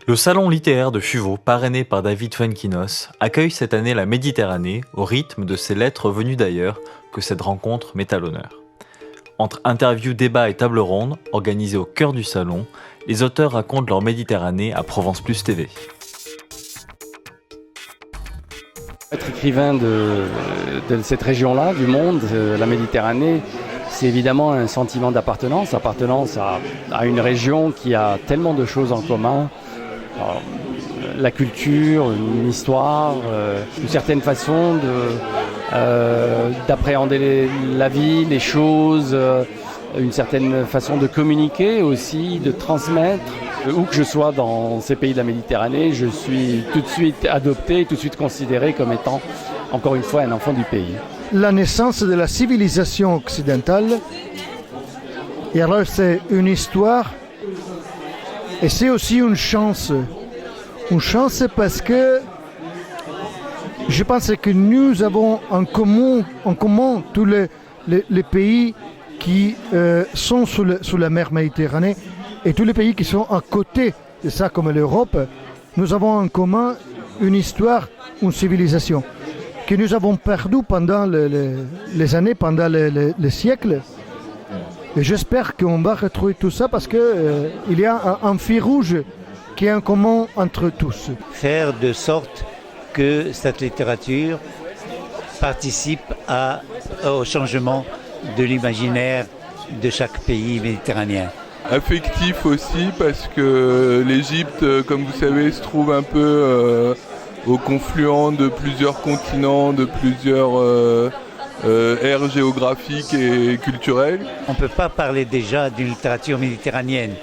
Le salon littéraire de Fuveau, parrainé par David Fuenquinos, accueille cette année la Méditerranée au rythme de ces lettres venues d'ailleurs que cette rencontre met à l'honneur. Entre interviews, débats et tables rondes, organisées au cœur du salon, les auteurs racontent leur Méditerranée à Provence Plus TV. Être écrivain de cette région-là, du monde, la Méditerranée, c'est évidemment un sentiment d'appartenance, à une région qui a tellement de choses en commun. Alors, la culture, une histoire, une certaine façon d'appréhender la vie, les choses, une certaine façon de communiquer aussi, de transmettre. Où que je sois dans ces pays de la Méditerranée, je suis tout de suite adopté, tout de suite considéré comme étant, encore une fois, un enfant du pays. La naissance de la civilisation occidentale, et alors c'est une histoire, et c'est aussi une chance. Une chance parce que je pense que nous avons en commun tous les pays qui sont sous la mer Méditerranée et tous les pays qui sont à côté de ça, comme l'Europe. Nous avons en commun une histoire, une civilisation que nous avons perdue pendant les années, pendant les siècles. Et j'espère qu'on va retrouver tout ça parce qu'il y a un fil rouge qui est en commun entre tous. Faire de sorte que cette littérature participe au changement de l'imaginaire de chaque pays méditerranéen. Affectif aussi parce que l'Égypte, comme vous savez, se trouve un peu au confluent de plusieurs continents, de plusieurs aires géographiques et culturelles. On ne peut pas parler déjà d'une littérature méditerranéenne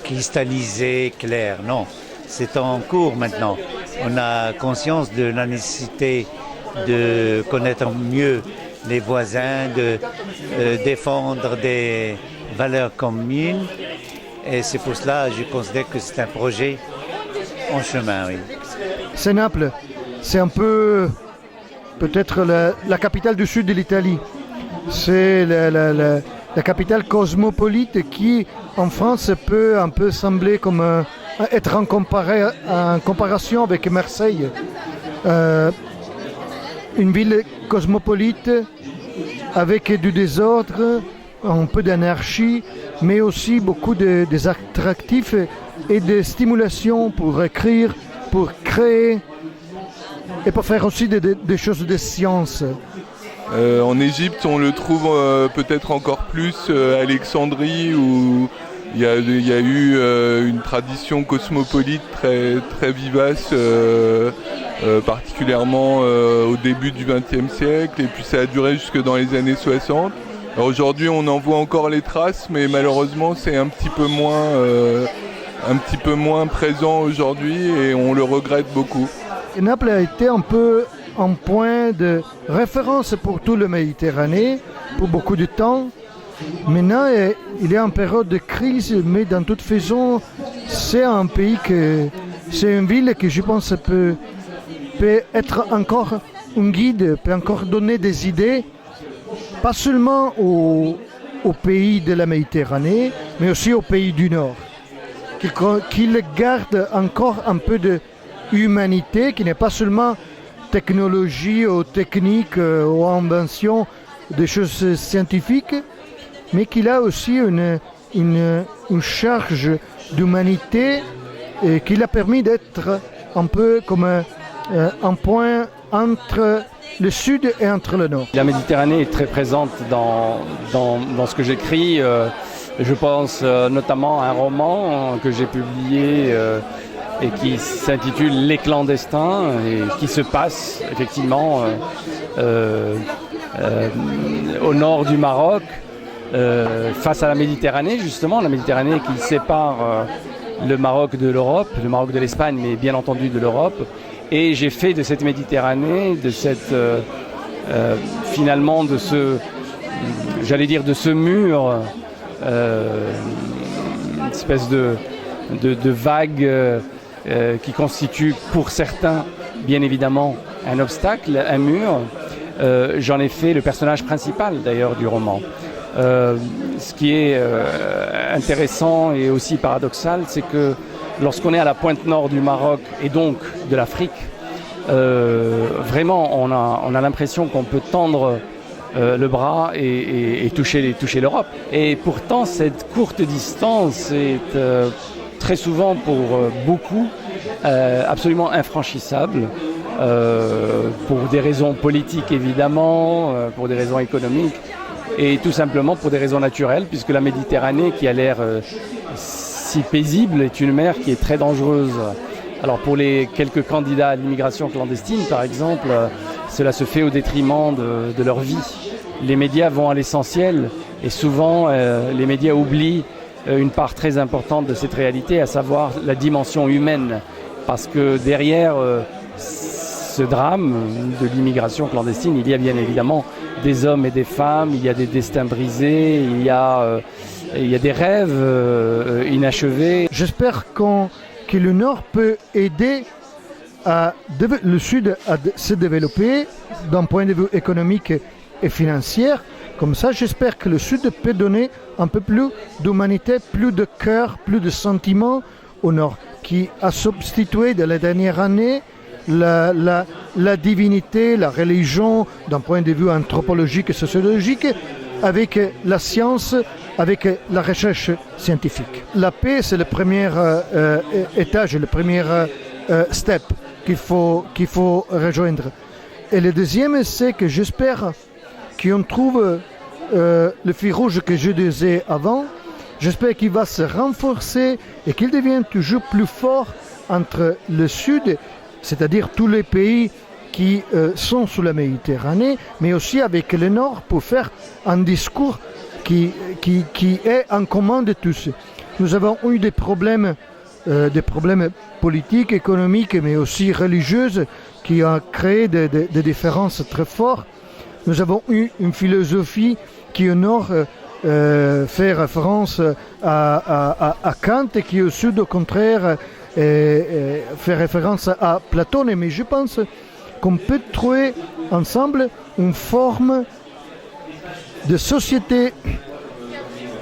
cristallisée, claire, non. C'est en cours maintenant. On a conscience de la nécessité de connaître mieux les voisins, de défendre des valeurs communes. Et c'est pour cela que je considère que c'est un projet en chemin, oui. C'est Naples, c'est un peu peut-être la capitale du sud de l'Italie. C'est la capitale cosmopolite qui, en France, peut un peu sembler comme être en comparaison avec Marseille. Une ville cosmopolite avec du désordre, un peu d'anarchie, mais aussi beaucoup des attractifs et des stimulations pour écrire, pour créer et pour faire aussi des choses de science. En Égypte, on le trouve peut-être encore plus à Alexandrie où il y a eu une tradition cosmopolite très, très vivace, particulièrement au début du XXe siècle, et puis ça a duré jusque dans les années 60. Alors aujourd'hui, on en voit encore les traces, mais malheureusement, c'est un petit peu moins présent aujourd'hui et on le regrette beaucoup. Naples a été un peu un point de référence pour tout le Méditerranée, pour beaucoup de temps. Maintenant, il est en période de crise, mais dans toute façon, c'est une ville qui, je pense, peut être encore un guide, peut encore donner des idées, pas seulement aux pays de la Méditerranée, mais aussi aux pays du Nord, qu'il garde encore un peu de humanité, qui n'est pas seulement technologie ou technique ou invention des choses scientifiques, mais qu'il a aussi une charge d'humanité et qui l'a permis d'être un peu comme un point entre le sud et entre le nord. La Méditerranée est très présente dans ce que j'écris. Je pense notamment à un roman que j'ai publié et qui s'intitule Les clandestins et qui se passe effectivement au nord du Maroc, face à la Méditerranée, justement, la Méditerranée qui sépare le Maroc de l'Europe, le Maroc de l'Espagne, mais bien entendu de l'Europe. Et j'ai fait de cette Méditerranée, de cette finalement de ce, j'allais dire de ce mur, une espèce de vague qui constitue pour certains, bien évidemment, un obstacle, un mur. J'en ai fait le personnage principal d'ailleurs du roman. Ce qui est intéressant et aussi paradoxal, c'est que lorsqu'on est à la pointe nord du Maroc et donc de l'Afrique, vraiment on a l'impression qu'on peut tendre le bras et toucher l'Europe. Et pourtant cette courte distance est très souvent pour beaucoup absolument infranchissable, pour des raisons politiques évidemment, pour des raisons économiques et tout simplement pour des raisons naturelles, puisque la Méditerranée, qui a l'air si paisible, est une mer qui est très dangereuse. Alors pour les quelques candidats à l'immigration clandestine par exemple, cela se fait au détriment de leur vie. Les médias vont à l'essentiel et souvent les médias oublient une part très importante de cette réalité, à savoir la dimension humaine. Parce que derrière ce drame de l'immigration clandestine, il y a bien évidemment des hommes et des femmes, il y a des destins brisés, il y a des rêves inachevés. J'espère que le Nord peut aider le Sud à se développer d'un point de vue économique et financier. Comme ça, j'espère que le Sud peut donner un peu plus d'humanité, plus de cœur, plus de sentiments au Nord, qui a substitué dans les dernières années la divinité, la religion, d'un point de vue anthropologique et sociologique, avec la science, avec la recherche scientifique. La paix, c'est le premier étage, le premier step qu'il faut rejoindre. Et le deuxième, c'est que j'espère qu'on trouve le fil rouge que je disais avant. J'espère qu'il va se renforcer et qu'il devienne toujours plus fort entre le Sud, c'est-à-dire tous les pays qui sont sous la Méditerranée, mais aussi avec le Nord pour faire un discours qui est en commun de tous. Nous avons eu des problèmes politiques, économiques, mais aussi religieux qui ont créé des différences très fortes. Nous avons eu une philosophie qui au Nord fait référence à Kant et qui au Sud, au contraire, fait référence à Platon. Mais je pense qu'on peut trouver ensemble une forme de société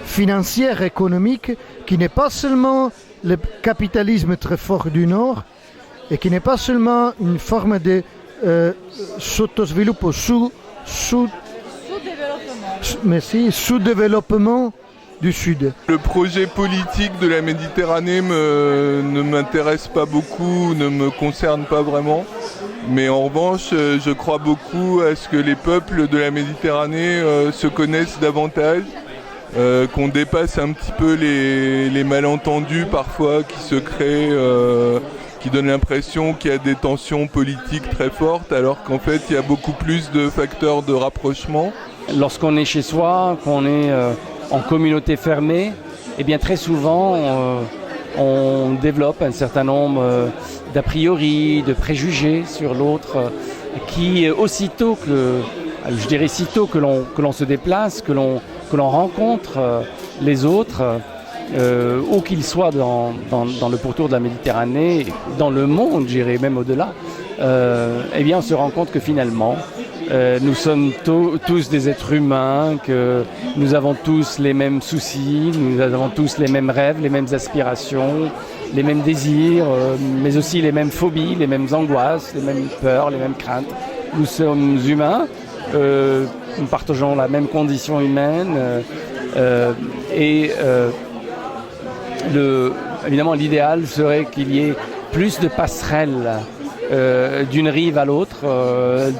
financière, économique, qui n'est pas seulement le capitalisme très fort du Nord, et qui n'est pas seulement une forme de sous-développement du Sud. Le projet politique de la Méditerranée ne m'intéresse pas beaucoup, ne me concerne pas vraiment. Mais en revanche, je crois beaucoup à ce que les peuples de la Méditerranée se connaissent davantage, qu'on dépasse un petit peu les malentendus parfois qui se créent, qui donnent l'impression qu'il y a des tensions politiques très fortes, alors qu'en fait il y a beaucoup plus de facteurs de rapprochement. Lorsqu'on est chez soi, qu'on est en communauté fermée, eh bien très souvent on développe un certain nombre d'a priori, de préjugés sur l'autre, qui aussitôt que l'on se déplace, que l'on rencontre les autres, où qu'ils soient dans le pourtour de la Méditerranée, dans le monde, j'irais même au-delà, eh bien on se rend compte que finalement nous sommes tous des êtres humains, que nous avons tous les mêmes soucis, nous avons tous les mêmes rêves, les mêmes aspirations, les mêmes désirs, mais aussi les mêmes phobies, les mêmes angoisses, les mêmes peurs, les mêmes craintes. Nous sommes humains, nous partageons la même condition humaine évidemment l'idéal serait qu'il y ait plus de passerelles d'une rive à l'autre,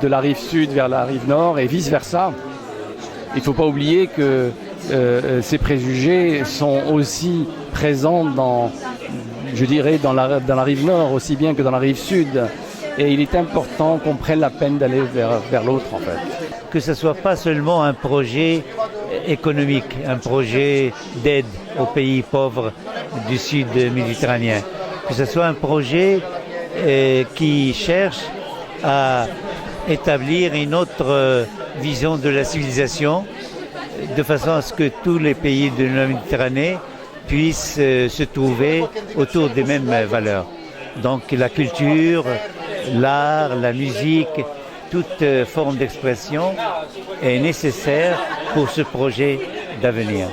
de la rive sud vers la rive nord et vice-versa. Il ne faut pas oublier que ces préjugés sont aussi présents dans la rive nord aussi bien que dans la rive sud. Et il est important qu'on prenne la peine d'aller vers l'autre en fait. Que ce ne soit pas seulement un projet économique, un projet d'aide aux pays pauvres du sud méditerranéen, que ce soit un projet qui cherche à établir une autre vision de la civilisation, de façon à ce que tous les pays de la Méditerranée puissent se trouver autour des mêmes valeurs. Donc la culture, l'art, la musique, toute forme d'expression est nécessaire pour ce projet d'avenir.